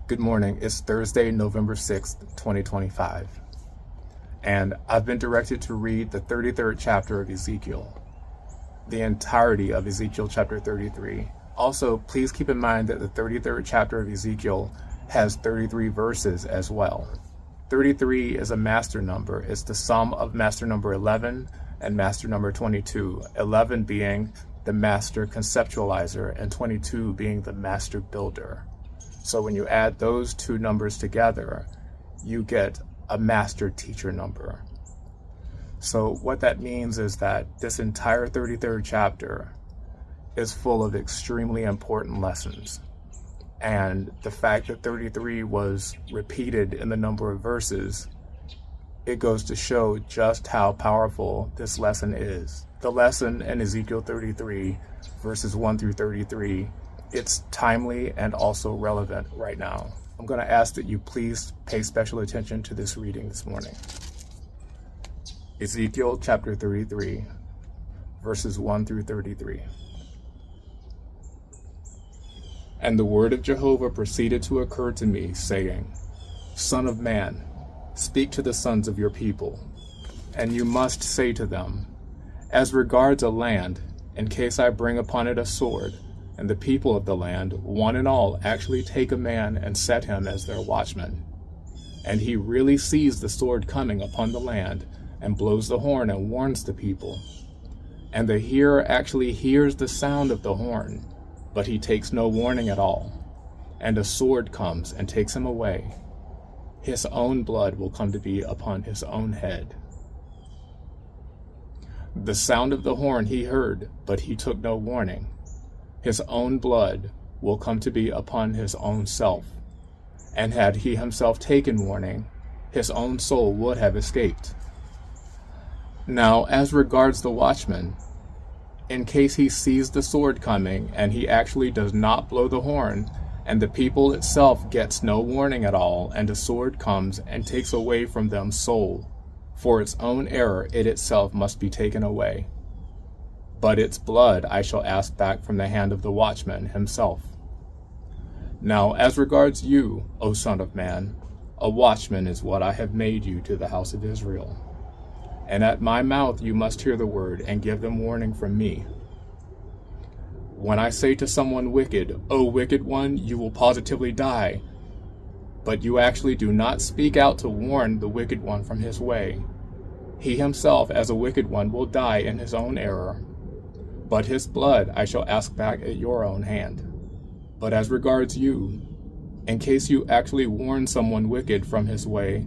Good morning. It's Thursday, November 6th, 2025. And I've been directed to read the 33rd chapter of Ezekiel, the entirety of Ezekiel chapter 33. Also, please keep in mind that the 33rd chapter of Ezekiel has 33 verses as well. 33 is a master number. It's the sum of master number 11 and master number 22, 11 being the master conceptualizer and 22 being the master builder. So when you add those two numbers together, you get a master teacher number. So what that means is that this entire 33rd chapter is full of extremely important lessons. And the fact that 33 was repeated in the number of verses, it goes to show just how powerful this lesson is. The lesson in Ezekiel 33, verses 1 through 33, it's timely and also relevant right now. I'm going to ask that you please pay special attention to this reading this morning. Ezekiel chapter 33, verses 1 through 33. And the word of Jehovah proceeded to occur to me, saying, Son of man, speak to the sons of your people, and you must say to them, As regards a land, in case I bring upon it a sword, and the people of the land, one and all, actually take a man and set him as their watchman, and he really sees the sword coming upon the land, and blows the horn and warns the people, and the hearer actually hears the sound of the horn, but he takes no warning at all, and a sword comes and takes him away, his own blood will come to be upon his own head. The sound of the horn he heard, but he took no warning. His own blood will come to be upon his own self, and had he himself taken warning, his own soul would have escaped. Now, as regards the watchman, in case he sees the sword coming and he actually does not blow the horn, and the people itself gets no warning at all, and a sword comes and takes away from them soul, for its own error it itself must be taken away. But its blood I shall ask back from the hand of the watchman himself. Now, as regards you, O Son of Man, a watchman is what I have made you to the house of Israel. And at my mouth you must hear the word and give them warning from me. When I say to someone wicked, O wicked one, you will positively die, but you actually do not speak out to warn the wicked one from his way, he himself as a wicked one will die in his own error. But his blood I shall ask back at your own hand. But as regards you, in case you actually warn someone wicked from his way,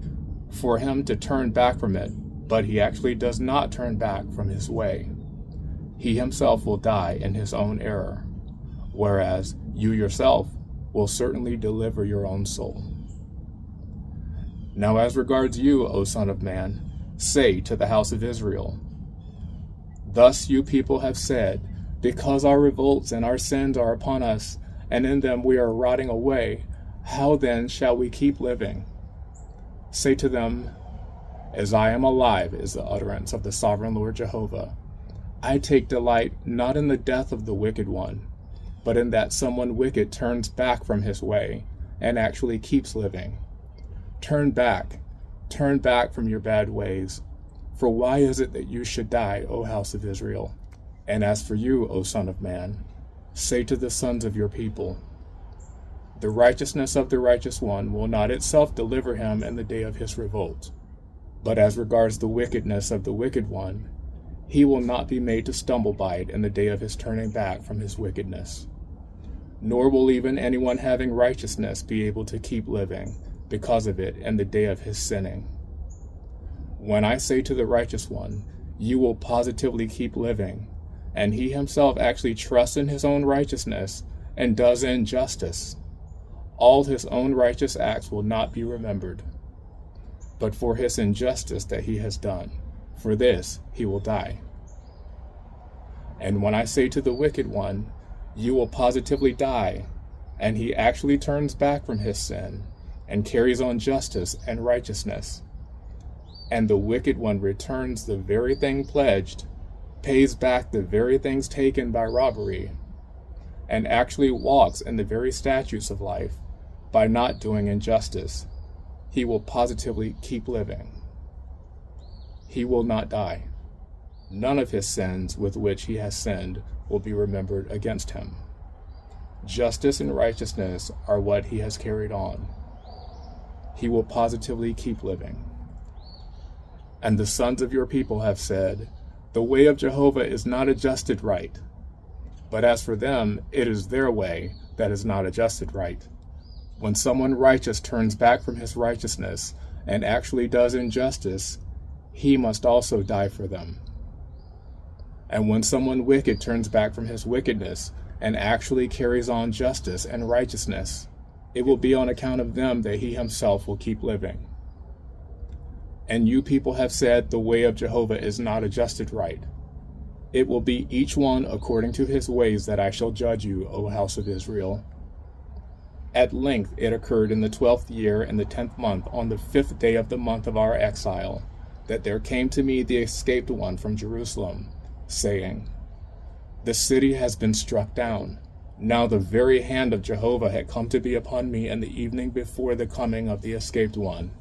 for him to turn back from it, but he actually does not turn back from his way, he himself will die in his own error, whereas you yourself will certainly deliver your own soul. Now as regards you, O Son of Man, say to the house of Israel, Thus you people have said, Because our revolts and our sins are upon us, and in them we are rotting away, how then shall we keep living? Say to them, As I am alive is the utterance of the sovereign Lord Jehovah. I take delight not in the death of the wicked one, but in that someone wicked turns back from his way, and actually keeps living. Turn back from your bad ways. For why is it that you should die, O house of Israel? And as for you, O Son of Man, say to the sons of your people, The righteousness of the righteous one will not itself deliver him in the day of his revolt. But as regards the wickedness of the wicked one, he will not be made to stumble by it in the day of his turning back from his wickedness. Nor will even anyone having righteousness be able to keep living because of it in the day of his sinning. When I say to the righteous one, You will positively keep living, and he himself actually trusts in his own righteousness and does injustice, all his own righteous acts will not be remembered. But for his injustice that he has done, for this he will die. And when I say to the wicked one, You will positively die, and he actually turns back from his sin and carries on justice and righteousness, and the wicked one returns the very thing pledged, pays back the very things taken by robbery, and actually walks in the very statutes of life, by not doing injustice, he will positively keep living. He will not die. None of his sins with which he has sinned will be remembered against him. Justice and righteousness are what he has carried on. He will positively keep living. And the sons of your people have said, the way of Jehovah is not adjusted right. But as for them, it is their way that is not adjusted right. When someone righteous turns back from his righteousness and actually does injustice, he must also die for them. And when someone wicked turns back from his wickedness and actually carries on justice and righteousness, it will be on account of them that he himself will keep living. And you people have said the way of Jehovah is not adjusted right. It will be each one according to his ways that I shall judge you, O house of Israel. At length it occurred in the 12th year in the 10th month, on the 5th day of the month of our exile, that there came to me the escaped one from Jerusalem, saying, the city has been struck down. Now the very hand of Jehovah had come to be upon me in the evening before the coming of the escaped one.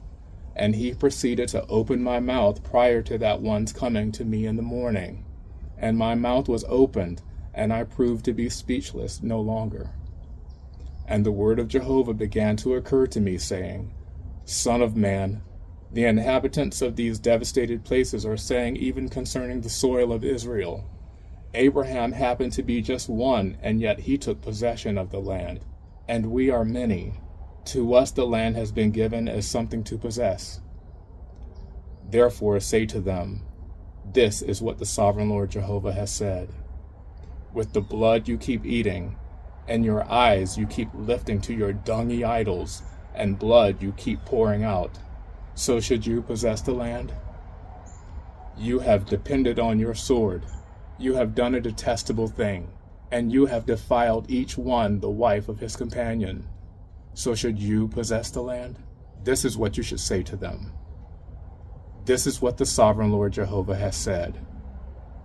And he proceeded to open my mouth prior to that one's coming to me in the morning. And my mouth was opened, and I proved to be speechless no longer. And the word of Jehovah began to occur to me, saying, Son of man, the inhabitants of these devastated places are saying even concerning the soil of Israel, Abraham happened to be just one, and yet he took possession of the land. And we are many. To us the land has been given as something to possess. Therefore say to them, this is what the sovereign Lord Jehovah has said. With the blood you keep eating, and your eyes you keep lifting to your dungy idols, and blood you keep pouring out, so should you possess the land? You have depended on your sword. You have done a detestable thing, and you have defiled each one the wife of his companion. So should you possess the land? This is what you should say to them. This is what the sovereign Lord Jehovah has said.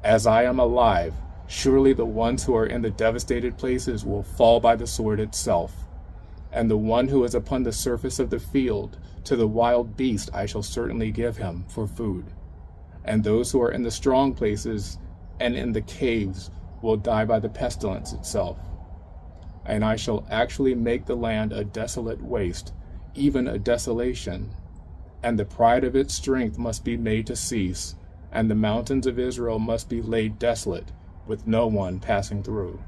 As I am alive, surely the ones who are in the devastated places will fall by the sword itself. And the one who is upon the surface of the field, to the wild beast I shall certainly give him for food. And those who are in the strong places and in the caves will die by the pestilence itself. And I shall actually make the land a desolate waste, even a desolation. And the pride of its strength must be made to cease, and the mountains of Israel must be laid desolate, with no one passing through.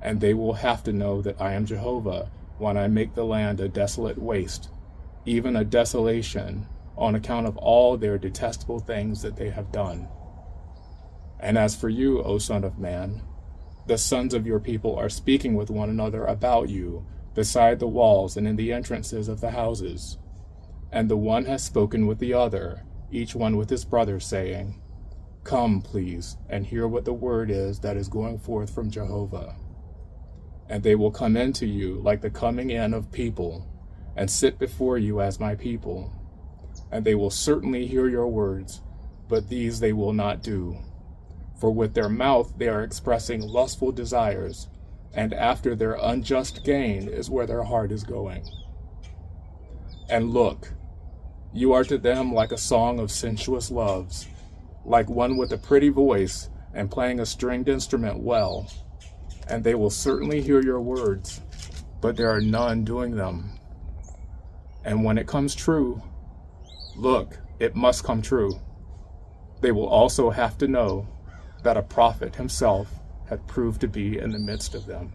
And they will have to know that I am Jehovah when I make the land a desolate waste, even a desolation, on account of all their detestable things that they have done. And as for you, O son of man, the sons of your people are speaking with one another about you, beside the walls and in the entrances of the houses. And the one has spoken with the other, each one with his brother, saying, Come, please, and hear what the word is that is going forth from Jehovah. And they will come in to you like the coming in of people, and sit before you as my people. And they will certainly hear your words, but these they will not do. For with their mouth they are expressing lustful desires, and after their unjust gain is where their heart is going. And look, you are to them like a song of sensuous loves, like one with a pretty voice and playing a stringed instrument well. And they will certainly hear your words, but there are none doing them. And when it comes true, look, it must come true. They will also have to know that a prophet himself had proved to be in the midst of them.